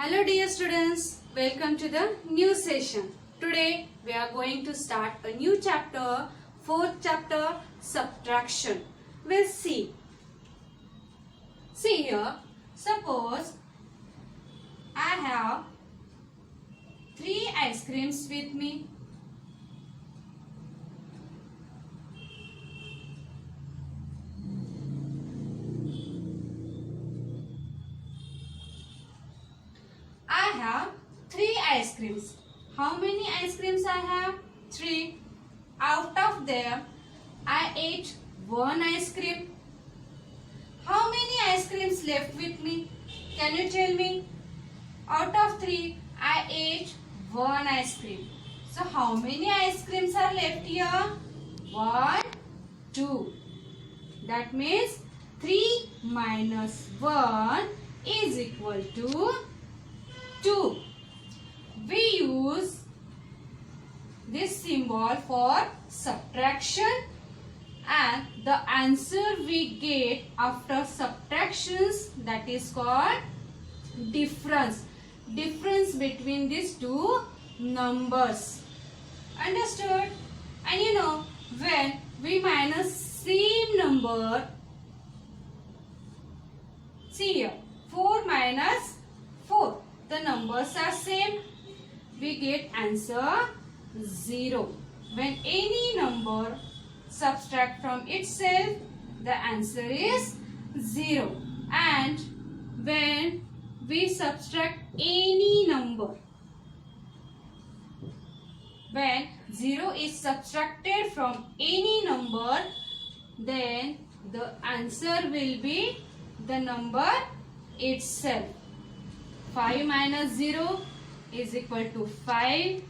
Hello dear students, welcome to the new session. Today we are going to start a new chapter, fourth chapter, subtraction. We'll see. See here, suppose I have 3 ice creams with me. I have 3 ice creams. How many ice creams I have? 3. Out of them, I ate 1 ice cream. How many ice creams left with me? Can you tell me? Out of 3, I ate 1 ice cream. So how many ice creams are left here? 1, 2. That means 3 minus 1 is equal to 2. We use this symbol for subtraction, and the answer we get after subtractions, that is called difference. Difference between these two numbers. Understood? And you know, when we minus same number, see here, 4 minus 4. The numbers are same, we get answer 0. When any number subtract from itself, the answer is 0. And when we subtract any number, when 0 is subtracted from any number, then the answer will be the number itself. 5 minus 0 is equal to 5.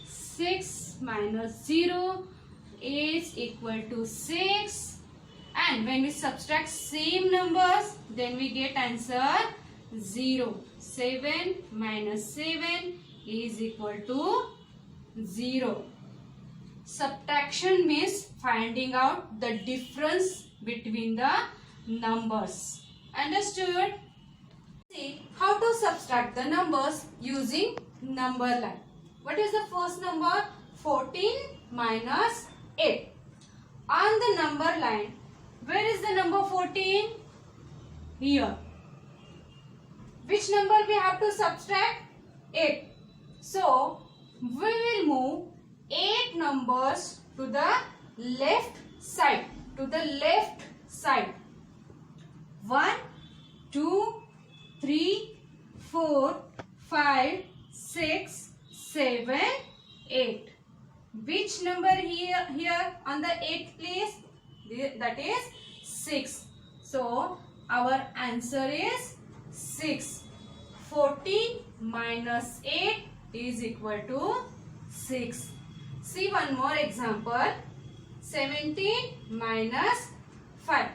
6 minus 0 is equal to 6. And when we subtract same numbers, then we get answer 0. 7 minus 7 is equal to 0. Subtraction means finding out the difference between the numbers. Understood? See how to subtract the numbers using number line. What is the first number? 14 minus 8. On the number line, where is the number 14? Here. Which number we have to subtract? 8. So, we will move 8 numbers to the left side. 1, 2, 3, 4, 5, 6, 7, 8. Which number here on the 8th place? That is 6. So our answer is 6. 14 minus 8 is equal to 6. See one more example. 17 minus 5.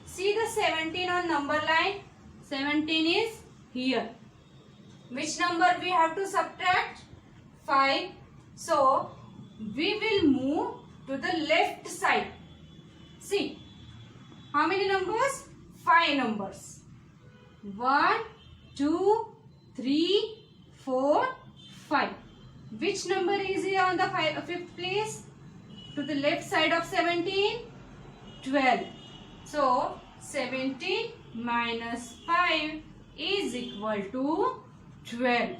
See the 17 on number line. 17 is here. Which number we have to subtract? 5. So, we will move to the left side. See, how many numbers? 5 numbers. 1, 2, 3, 4, 5. Which number is here on the 5th place? To the left side of 17? 12. So, 17 minus 5 is equal to 12.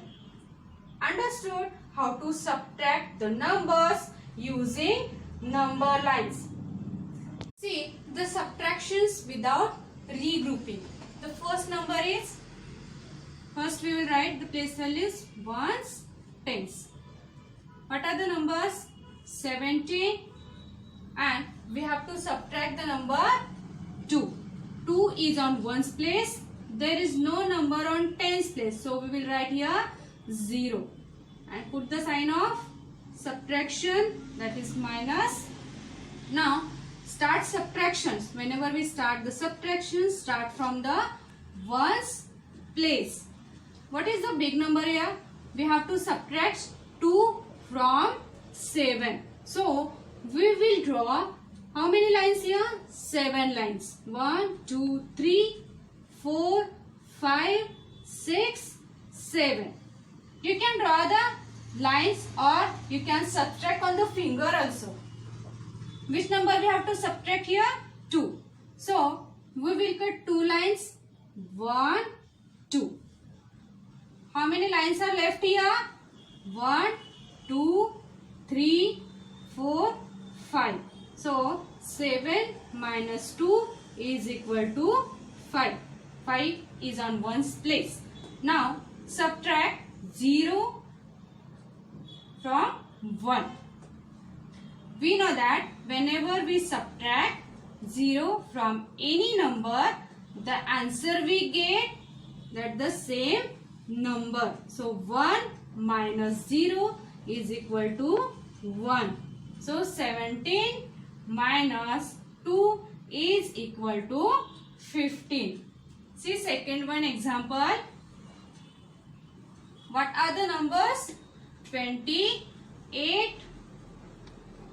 Understood how to subtract the numbers using number lines. See the subtractions without regrouping. The first number is, first we will write the place values, ones, tens. What are the numbers? 17, and we have to subtract the number 2. 2 is on ones place. There is no number on tens place. So we will write here 0. And put the sign of subtraction, that is minus. Now start subtractions. Whenever we start the subtractions, start from the ones place. What is the big number here? We have to subtract 2 from 7. So we will draw how many lines here? 7 lines. 1, 2, 3, 4, 5, 6, 7. You can draw the lines or you can subtract on the finger also. Which number we have to subtract here? 2. So, we will cut 2 lines. 1, 2. How many lines are left here? 1, 2, 3, 4, 5. So, 7 minus 2 is equal to 5. 5 is on one's place. Now, subtract 0 from 1. We know that whenever we subtract 0 from any number, the answer we get that the same number. So 1 minus 0 is equal to 1. So 17 minus 2 is equal to 15. See second one example. What are the numbers? 28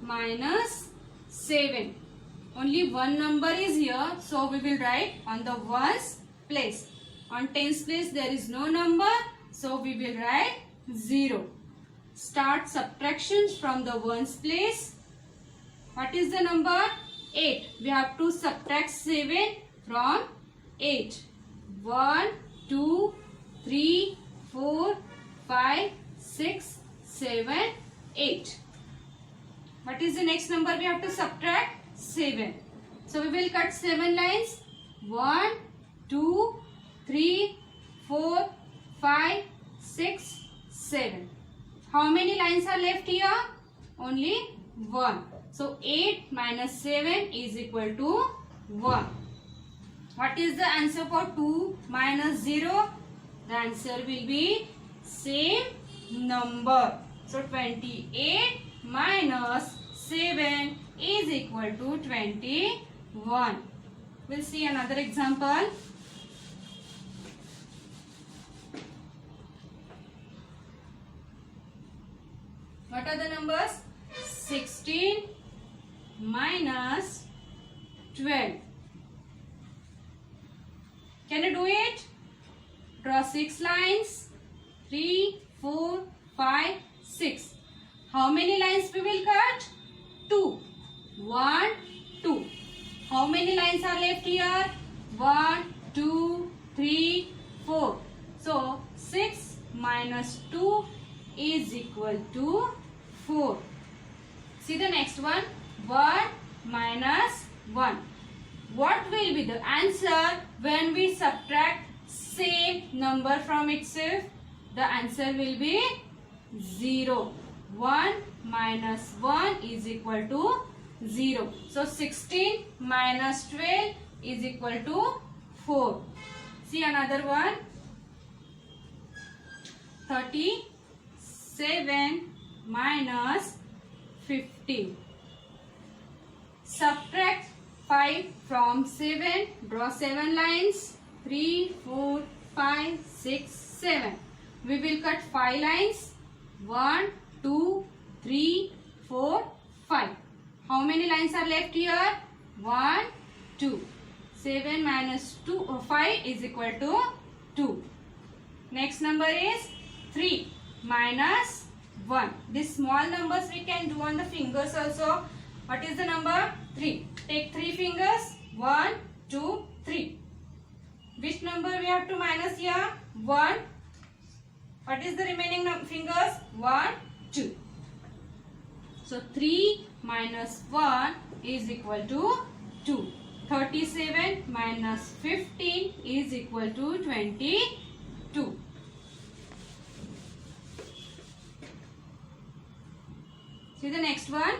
minus 7. Only one number is here, so we will write on the ones place. On tens place there is no number, so we will write 0. Start subtractions from the ones place. What is the number? 8. We have to subtract 7 from 8. 1, 2, 3, 4, 5, 6, 7, 8. What is the next number we have to subtract? 7. So we will cut 7 lines. 1, 2, 3, 4, 5, 6, 7. How many lines are left here? Only 1. So 8 minus 7 is equal to 1. What is the answer for 2 minus 0? The answer will be same number. So 28 minus 7 is equal to 21. We'll see another example. What are the numbers? 16 minus 12. Can you do it? Draw 6 lines. 3, 4, 5, 6. How many lines we will cut? 2. 1, 2. How many lines are left here? 1, 2, 3, 4. So 6 minus 2 is equal to 4. See the next one. 1 minus 1. What will be the answer when we subtract same number from itself? The answer will be 0. 1 minus 1 is equal to 0. So 16 minus 12 is equal to 4. See another one. 37 minus 15. Subtract 5 from 7. Draw 7 lines. 3, 4, 5, 6, 7. We will cut 5 lines. 1, 2, 3, 4, 5. How many lines are left here? 1, 2. 7 minus 5 is equal to 2. Next number is 3 minus 1. These small numbers we can do on the fingers also. What is the number? 3. Take 3 fingers. 1, 2, 3. Which number we have to minus here? 1. What is the remaining fingers? 1, 2. So 3 minus 1 is equal to 2. 37 minus 15 is equal to 22. See the next one.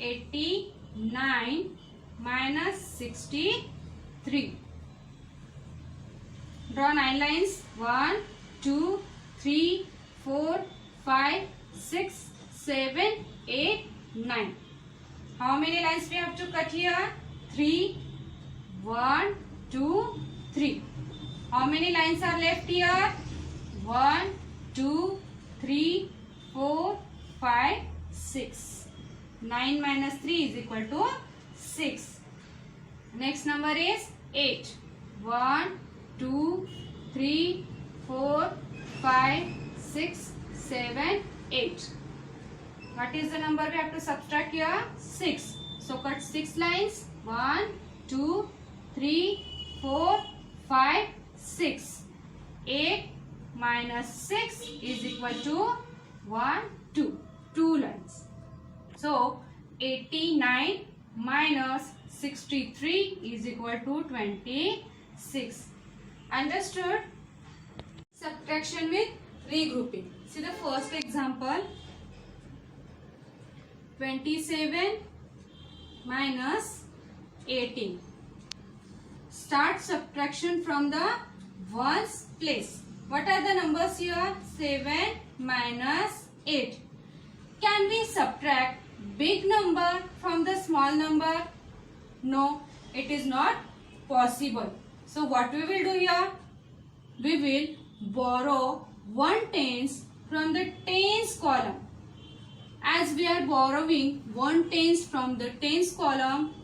89 minus 63. Draw 9 lines. 1, 2, 3, 4, 5, 6, 7, 8, 9. How many lines we have to cut here? 3. 1, 2, 3. How many lines are left here? 1, 2, 3, 4, 5, 6. 9 minus 3 is equal to 6. Next number is 8. 1, 2, 3, 4, 5, 6, 7, 8. What is the number we have to subtract here? 6. So cut 6 lines. 1, 2, 3, 4, 5, 6. 8 minus 6 is equal to 1, 2. 2 lines. So 89 minus 63 is equal to 26. Understood? Subtraction with regrouping. See the first example. 27 minus 18. Start subtraction from the ones place. What are the numbers here? 7 minus 8. Can we subtract big number from the small number? No, it is not possible. So what we will do here? We will borrow 1/10 from the tens column. As we are borrowing 1/10 from the tens column,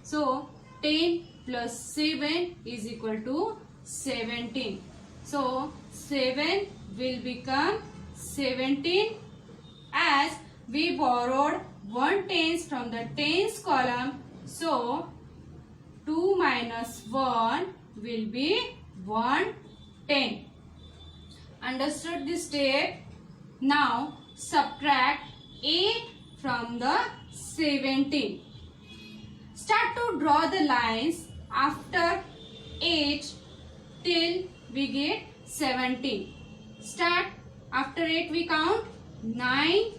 so 10 plus 7 is equal to 17. So 7 will become 17 as we borrowed 1/10 from the tens column. So 2 minus 1 will be 1/10. Understood this step? Now subtract 8 from the 17. Start to draw the lines after 8 till we get 17. Start. After 8 we count 9,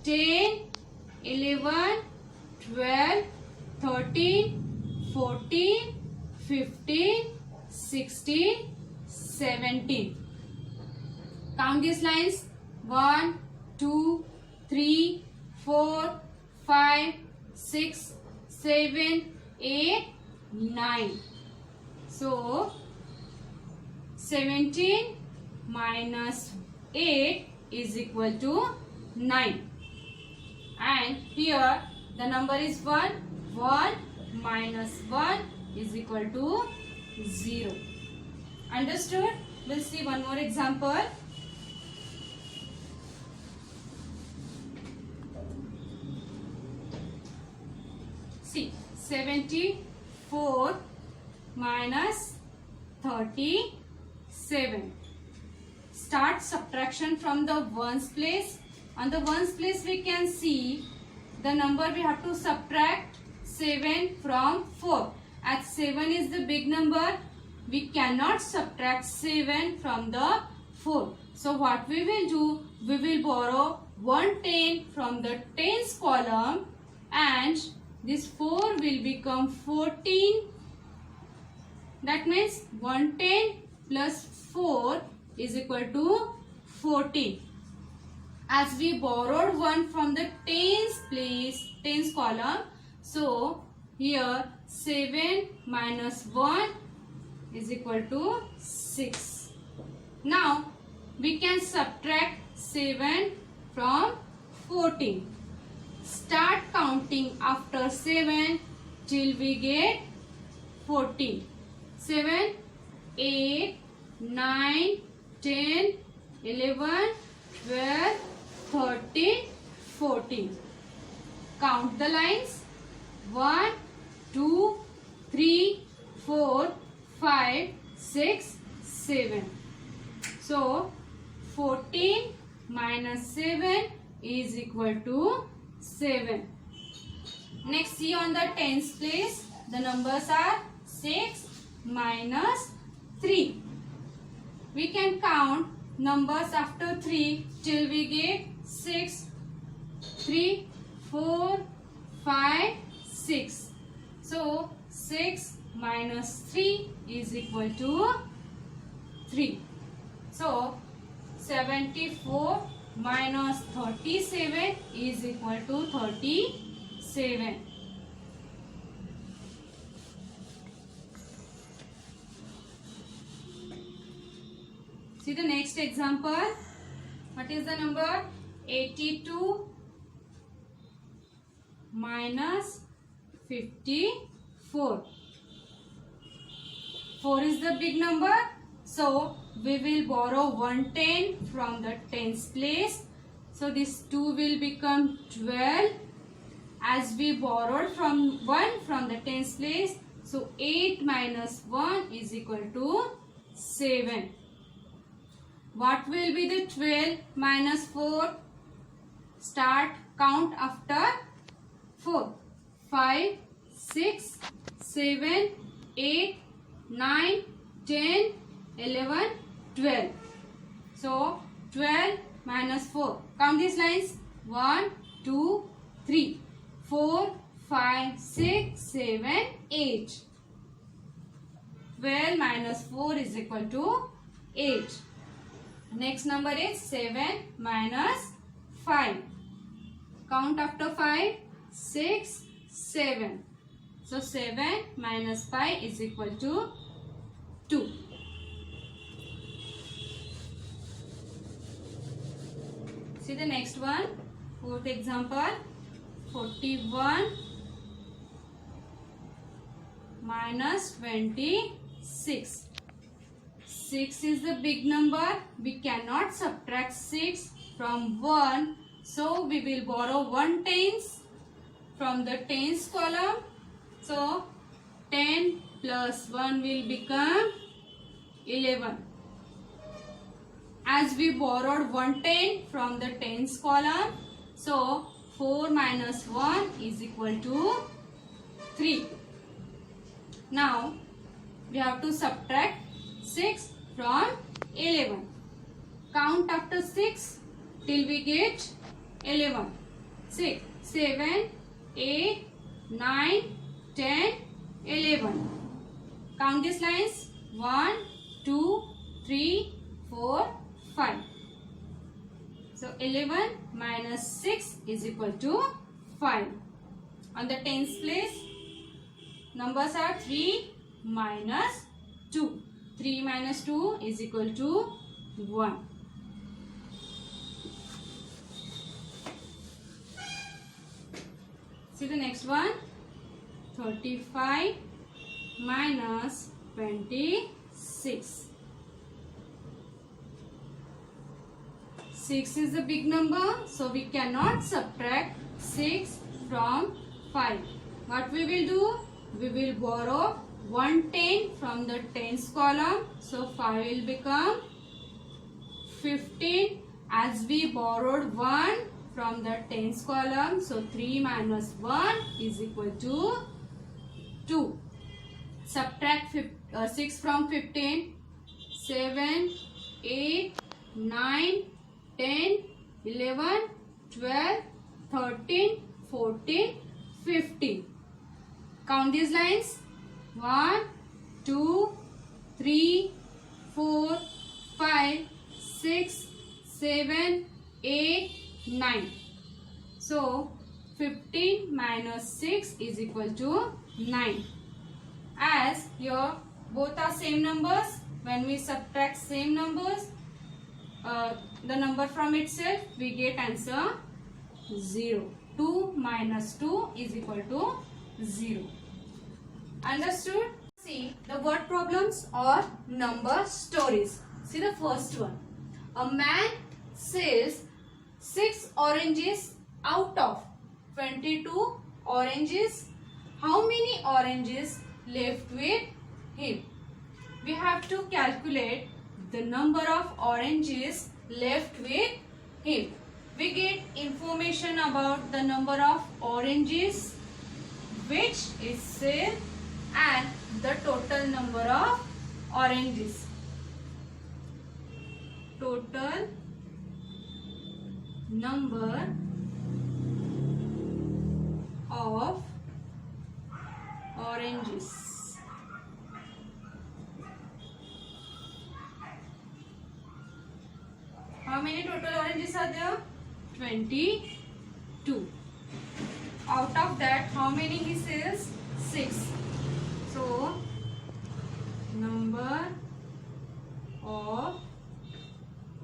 10, 11, 12, 13, 14, 15, 16, 17. Count these lines. 1, 2, 3, 4, 5, 6, 7, 8, 9. So 17 minus 8 is equal to 9. And here the number is 1. 1 minus 1 is equal to 0. Understood? We'll see one more example. See, 74 minus 37. Start subtraction from the ones place. On the ones place we can see the number we have to subtract 7 from 4. As 7 is the big number, we cannot subtract 7 from the 4. So what we will do, we will borrow 1/10 from the tens column and this 4 will become 14. That means 1/10 plus 4 is equal to 14. As we borrowed 1 from the tens place, tens column, so here 7 minus 1 is equal to 6. Now we can subtract 7 from 14. Start counting after 7 till we get 14. 7, 8, 9, 10, 11, 12, 13, 14. Count the lines. 1, 2, 3, 4, 5, 6, 7. So 14 minus 7 is equal to 7. Next, see on the tens place, the numbers are 6 minus 3. We can count numbers after 3 till we get 6, 3, 4, 5, 6. So 6 minus 3 is equal to 3. So 74 minus 37 is equal to 37. See the next example. What is the number? 82 minus 54. 4 is the big number. So we will borrow 110 from the tens place. So this 2 will become 12 as we borrowed from 1 from the tens place. So 8 minus 1 is equal to 7. What will be the 12 minus 4? Start count after 4. 5, 6, 7, 8, 9, 10, 11, 12. So 12 minus 4. Count these lines. 1, 2, 3, 4, 5, 6, 7, 8. 12 minus 4 is equal to 8. Next number is 7 minus 5. Count after 5. 6, 7. So 7 minus 5 is equal to 2. See the next one. Fourth example. 41 minus 26. 6 is the big number. We cannot subtract 6 from 1. So we will borrow 1 tens from the tens column. So 10 plus 1 will become 11. As we borrowed 110 from the tens column, so 4 minus 1 is equal to 3. Now we have to subtract 6 from 11. Count after 6 till we get 11. 6, 7, 8, 9, 10, 11. Count these lines. 1, 2, 3, 4, 5. So 11 minus 6 is equal to 5. On the tens place, numbers are 3 minus 2. 3 minus 2 is equal to 1. See the next one. 35 minus 26. 6 is a big number, so we cannot subtract 6 from 5. What we will do? We will borrow 110 from the tens column. So 5 will become 15 as we borrowed 1 from the tens column. So 3 minus 1 is equal to 2. Subtract 6 from 15. 7, 8, 9, 10, 11, 12, 13, 14, 15. Count these lines. 1, 2, 3, 4, 5, 6, 7, 8, 9. So 15 minus 6 is equal to 9. As here both are same numbers, when we subtract same numbers, the number from itself, we get answer 0. 2 minus 2 is equal to 0. Understood? See the word problems or number stories. See the first one. A man sells 6 oranges out of 22 oranges. How many oranges left with him? We have to calculate the number of oranges left with him. We get information about the number of oranges which is sold and the total number of oranges. Total number of oranges. How many total oranges are there? 22. Out of that, how many he sells? 6. So, number of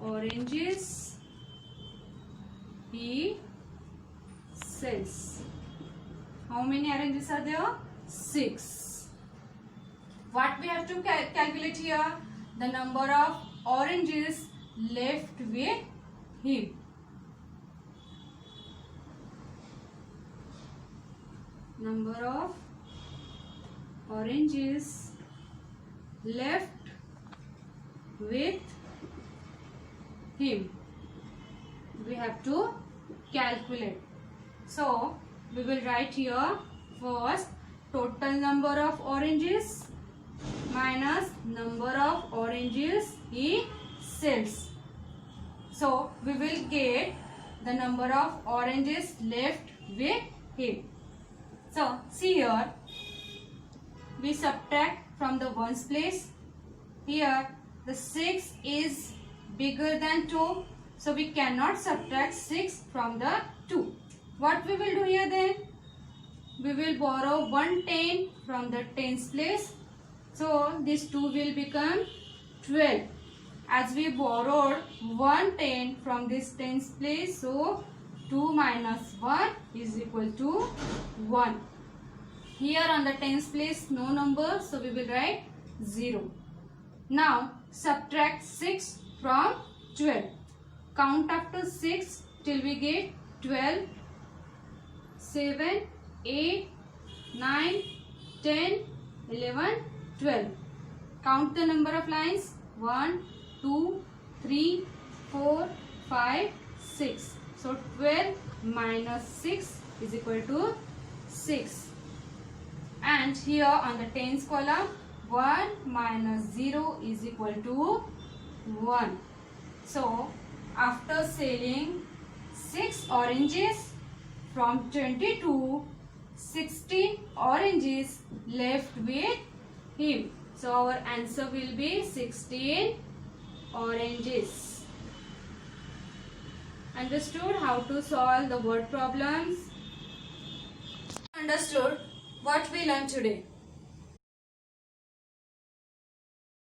oranges he sells. How many oranges are there? 6. What we have to calculate here? the number of oranges left with him. Number of oranges left with him. We have to calculate. So we will write here first total number of oranges minus number of oranges he sells. So we will get the number of oranges left with him. So see here, we subtract from the ones place. Here the 6 is bigger than 2, so we cannot subtract 6 from the 2. What we will do here then? We will borrow 110 from the tens place. So this 2 will become 12. As we borrowed 110 from this tens place, so 2 minus 1 is equal to 1. Here on the tens place no number, so we will write 0. Now subtract 6 from 12. Count up to 6 till we get 12, 7, 8, 9, 10, 11, 12. Count the number of lines. 1, 2, 3, 4, 5, 6. So 12 minus 6 is equal to 6. And here on the tens column, 1 minus 0 is equal to 1. So after selling 6 oranges from 22, 16 oranges left with him. So our answer will be 16 oranges. Understood how to solve the word problems? Understood what we learned today?